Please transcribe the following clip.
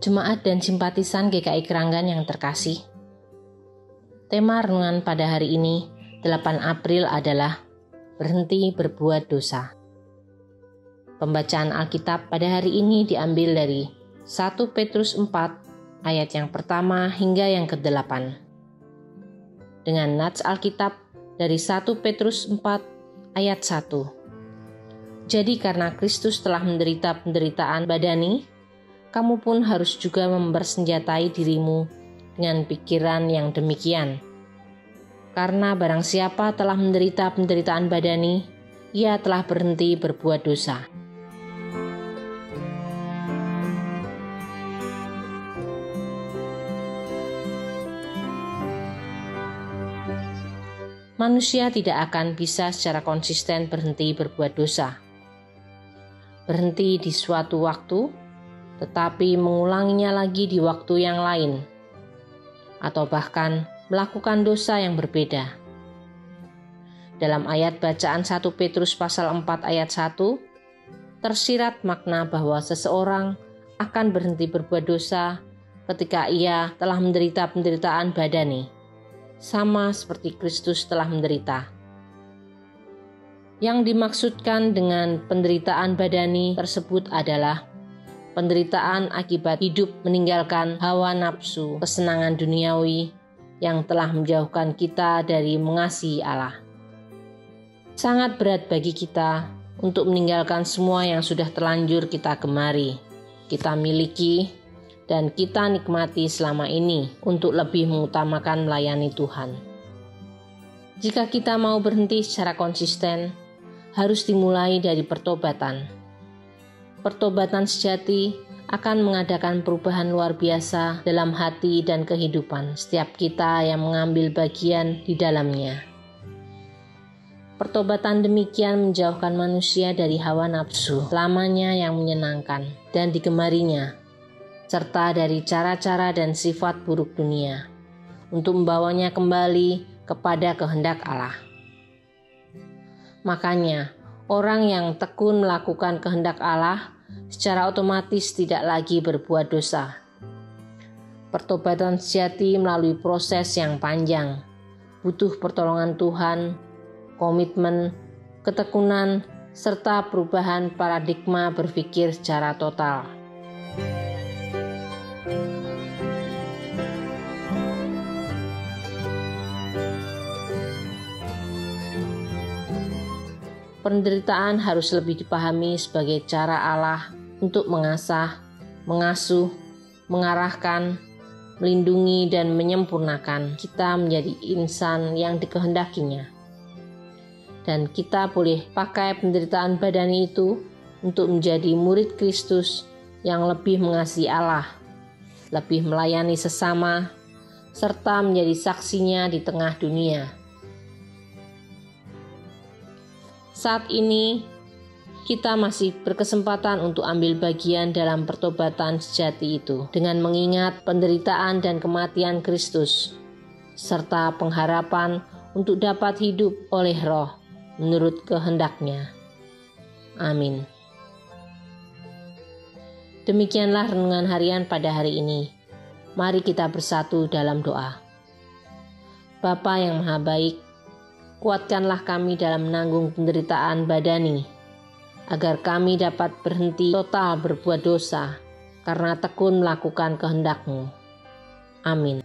Jemaat dan simpatisan GKI Keranggan yang terkasih, tema renungan pada hari ini, 8 April adalah berhenti berbuat dosa. Pembacaan Alkitab pada hari ini diambil dari 1 Petrus 4 ayat yang pertama hingga yang ke-8. Dengan nats Alkitab dari 1 Petrus 4 ayat 1. Jadi karena Kristus telah menderita penderitaan badani, kamu pun harus juga mempersenjatai dirimu dengan pikiran yang demikian. Karena barang siapa telah menderita penderitaan badani, ia telah berhenti berbuat dosa. Manusia tidak akan bisa secara konsisten berhenti berbuat dosa. Berhenti di suatu waktu, tetapi mengulanginya lagi di waktu yang lain, atau bahkan melakukan dosa yang berbeda. Dalam ayat bacaan 1 Petrus pasal 4 ayat 1, tersirat makna bahwa seseorang akan berhenti berbuat dosa ketika ia telah menderita penderitaan badani, sama seperti Kristus telah menderita. Yang dimaksudkan dengan penderitaan badani tersebut adalah penderitaan akibat hidup meninggalkan hawa nafsu, kesenangan duniawi yang telah menjauhkan kita dari mengasihi Allah. Sangat berat bagi kita untuk meninggalkan semua yang sudah terlanjur kita gemari, kita miliki, dan kita nikmati selama ini untuk lebih mengutamakan melayani Tuhan. Jika kita mau berhenti secara konsisten, harus dimulai dari pertobatan. Pertobatan sejati akan mengadakan perubahan luar biasa dalam hati dan kehidupan setiap kita yang mengambil bagian di dalamnya. Pertobatan demikian menjauhkan manusia dari hawa nafsu lamanya yang menyenangkan dan digemarinya, serta dari cara-cara dan sifat buruk dunia, untuk membawanya kembali kepada kehendak Allah. Makanya, orang yang tekun melakukan kehendak Allah secara otomatis tidak lagi berbuat dosa. Pertobatan sejati melalui proses yang panjang, butuh pertolongan Tuhan, komitmen, ketekunan, serta perubahan paradigma berpikir secara total. Penderitaan harus lebih dipahami sebagai cara Allah untuk mengasah, mengasuh, mengarahkan, melindungi, dan menyempurnakan kita menjadi insan yang dikehendakinya. Dan kita boleh pakai penderitaan badani itu untuk menjadi murid Kristus yang lebih mengasihi Allah, lebih melayani sesama, serta menjadi saksinya di tengah dunia. Saat ini, kita masih berkesempatan untuk ambil bagian dalam pertobatan sejati itu dengan mengingat penderitaan dan kematian Kristus, serta pengharapan untuk dapat hidup oleh Roh menurut kehendak-Nya. Amin. Demikianlah renungan harian pada hari ini. Mari kita bersatu dalam doa. Bapa yang Maha Baik, kuatkanlah kami dalam menanggung penderitaan badani, agar kami dapat berhenti total berbuat dosa, karena tekun melakukan kehendak-Mu. Amin.